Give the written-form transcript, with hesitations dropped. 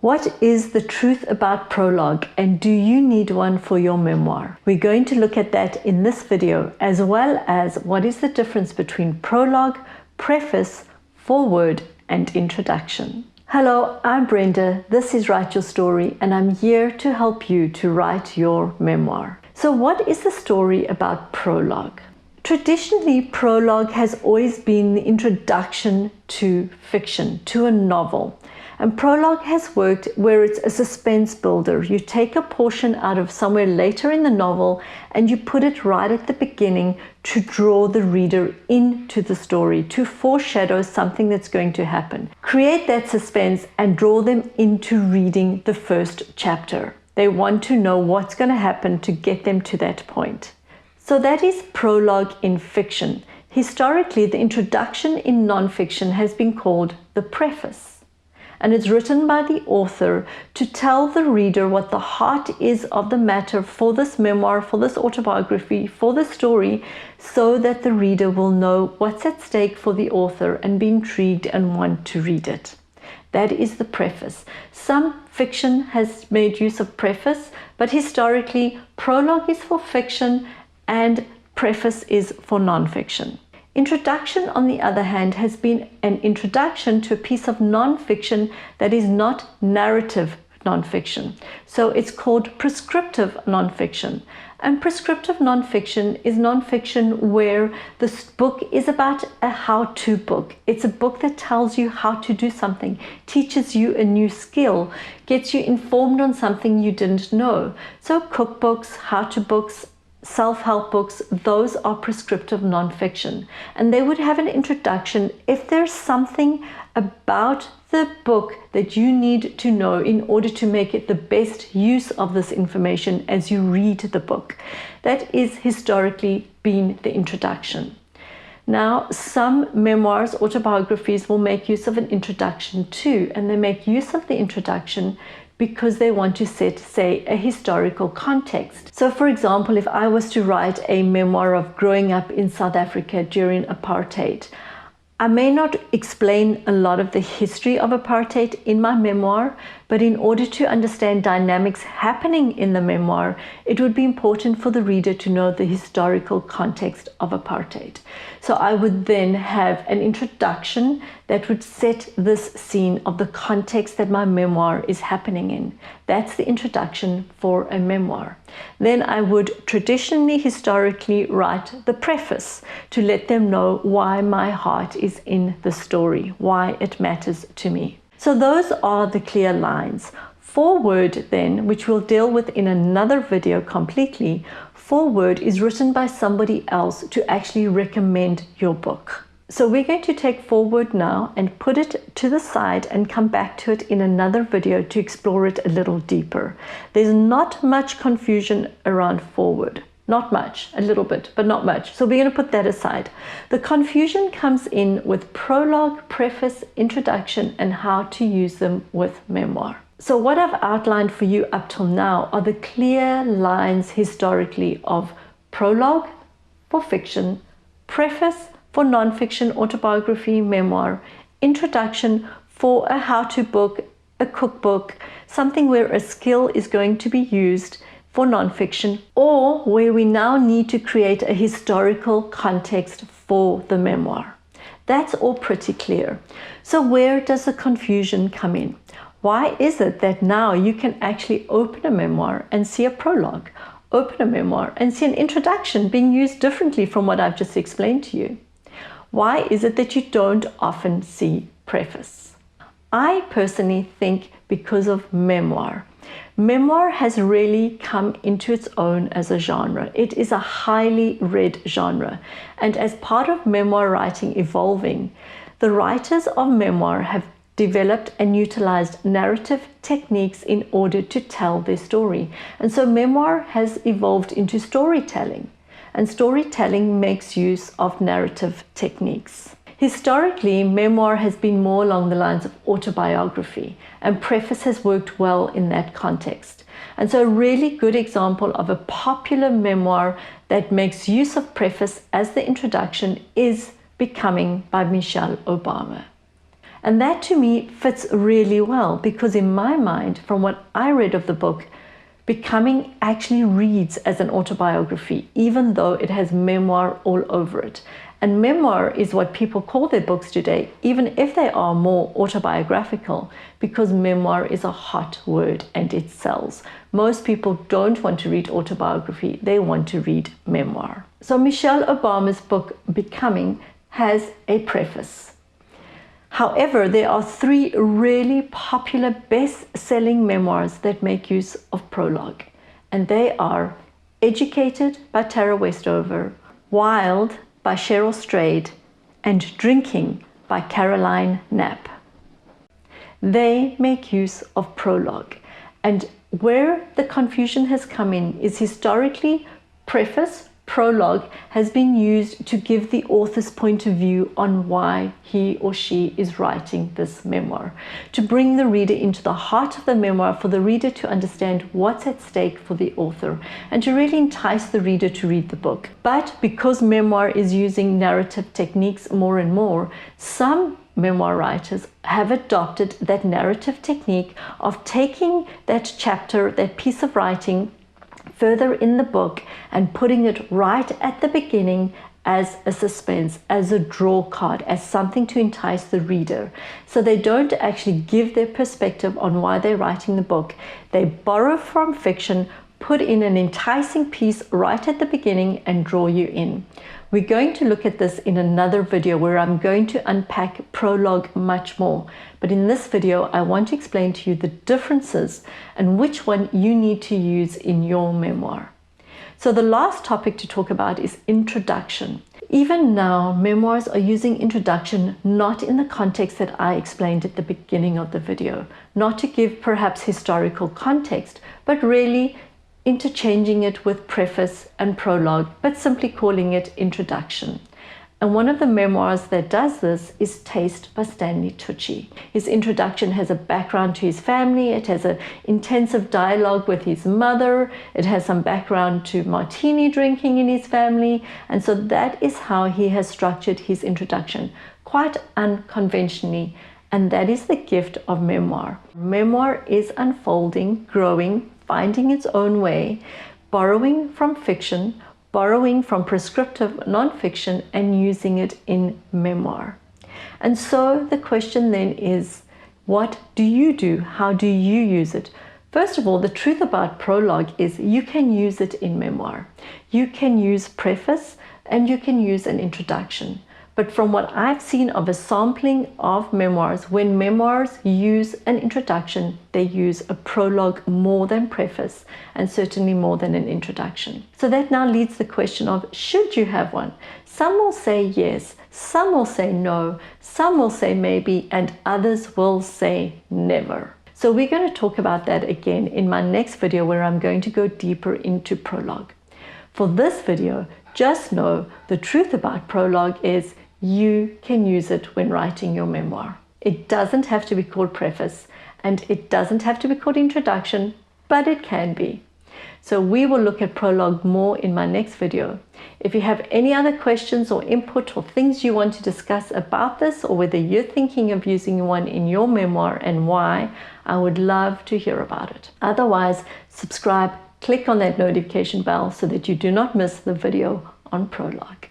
What is the truth about prologue, and do you need one for your memoir? We're going to look at that in this video, as well as what is the difference between prologue, preface, foreword, and introduction. Hello, I'm Brenda. This is Write Your Story, and I'm here to help you to write your memoir. So what is the story about prologue? Traditionally, prologue has always been the introduction to fiction, to a novel. And prologue has worked where it's a suspense builder. You take a portion out of somewhere later in the novel and you put it right at the beginning to draw the reader into the story, to foreshadow something that's going to happen. Create that suspense and draw them into reading the first chapter. They want to know what's going to happen to get them to that point. So that is prologue in fiction. Historically, the introduction in nonfiction has been called the preface. And it's written by the author to tell the reader what the heart is of the matter for this memoir, for this autobiography, for the story, so that the reader will know what's at stake for the author and be intrigued and want to read it. That is the preface. Some fiction has made use of preface, but historically, prologue is for fiction and preface is for nonfiction. Introduction, on the other hand, has been an introduction to a piece of nonfiction that is not narrative nonfiction. So it's called prescriptive nonfiction. And prescriptive nonfiction is nonfiction where this book is about a how-to book. It's a book that tells you how to do something, teaches you a new skill, gets you informed on something you didn't know. So cookbooks, how-to books, self-help books, those are prescriptive nonfiction, and they would have an introduction if there's something about the book that you need to know in order to make it the best use of this information as you read the book. That is historically been the introduction. Now, some memoirs, autobiographies will make use of an introduction too, and they make use of the introduction because they want to set, say, a historical context. So for example, if I was to write a memoir of growing up in South Africa during apartheid, I may not explain a lot of the history of apartheid in my memoir, but in order to understand dynamics happening in the memoir, it would be important for the reader to know the historical context of apartheid. So I would then have an introduction that would set this scene of the context that my memoir is happening in. That's the introduction for a memoir. Then I would traditionally, historically write the preface to let them know why my heart is in the story, why it matters to me. So those are the clear lines. Foreword then, which we'll deal with in another video completely, foreword is written by somebody else to actually recommend your book. So we're going to take foreword now and put it to the side and come back to it in another video to explore it a little deeper. There's not much confusion around foreword. Not much, a little bit, but not much. So we're going to put that aside. The confusion comes in with prologue, preface, introduction, and how to use them with memoir. So what I've outlined for you up till now are the clear lines historically of prologue for fiction, preface for nonfiction, autobiography, memoir, introduction for a how-to book, a cookbook, something where a skill is going to be used for nonfiction, or where we now need to create a historical context for the memoir. That's all pretty clear. So where does the confusion come in? Why is it that now you can actually open a memoir and see a prologue, open a memoir and see an introduction being used differently from what I've just explained to you? Why is it that you don't often see preface? I personally think because of memoir. Memoir has really come into its own as a genre. It is a highly read genre. And as part of memoir writing evolving, the writers of memoir have developed and utilized narrative techniques in order to tell their story. And so memoir has evolved into storytelling. And storytelling makes use of narrative techniques. Historically, memoir has been more along the lines of autobiography, and preface has worked well in that context. And so a really good example of a popular memoir that makes use of preface as the introduction is Becoming by Michelle Obama. And that to me fits really well, because in my mind, from what I read of the book, Becoming actually reads as an autobiography, even though it has memoir all over it. And memoir is what people call their books today, even if they are more autobiographical, because memoir is a hot word and it sells. Most people don't want to read autobiography, they want to read memoir. So Michelle Obama's book, Becoming, has a preface. However, there are 3 really popular best-selling memoirs that make use of Prologue, and they are Educated by Tara Westover, Wild by Cheryl Strayed, and Drinking by Caroline Knapp. They make use of Prologue, and where the confusion has come in is historically preface, Prologue has been used to give the author's point of view on why he or she is writing this memoir, to bring the reader into the heart of the memoir, for the reader to understand what's at stake for the author, and to really entice the reader to read the book. But because memoir is using narrative techniques more and more, some memoir writers have adopted that narrative technique of taking that chapter, that piece of writing, further in the book and putting it right at the beginning as a suspense, as a draw card, as something to entice the reader. So they don't actually give their perspective on why they're writing the book. They borrow from fiction, put in an enticing piece right at the beginning and draw you in. We're going to look at this in another video where I'm going to unpack Prologue much more. But in this video, I want to explain to you the differences and which one you need to use in your memoir. So the last topic to talk about is introduction. Even now, memoirs are using introduction not in the context that I explained at the beginning of the video, not to give perhaps historical context, but really interchanging it with preface and prologue, but simply calling it introduction. And one of the memoirs that does this is Taste by Stanley Tucci. His introduction has a background to his family, it has an intensive dialogue with his mother, it has some background to martini drinking in his family, and so that is how he has structured his introduction, quite unconventionally. And that is the gift of memoir. Memoir is unfolding, growing, finding its own way, borrowing from fiction, borrowing from prescriptive nonfiction, and using it in memoir. And so the question then is, what do you do? How do you use it? First of all, the truth about Prologue is you can use it in memoir. You can use preface and you can use an introduction. But from what I've seen of a sampling of memoirs, when memoirs use an introduction, they use a prologue more than preface, and certainly more than an introduction. So that now leads the question of, should you have one? Some will say yes, some will say no, some will say maybe, and others will say never. So we're going to talk about that again in my next video, where I'm going to go deeper into Prologue. For this video, just know the truth about Prologue is you can use it when writing your memoir. It doesn't have to be called preface, and it doesn't have to be called introduction, but it can be. So we will look at Prologue more in my next video. If you have any other questions or input or things you want to discuss about this, or whether you're thinking of using one in your memoir and why, I would love to hear about it. Otherwise, subscribe, click on that notification bell so that you do not miss the video on Prologue.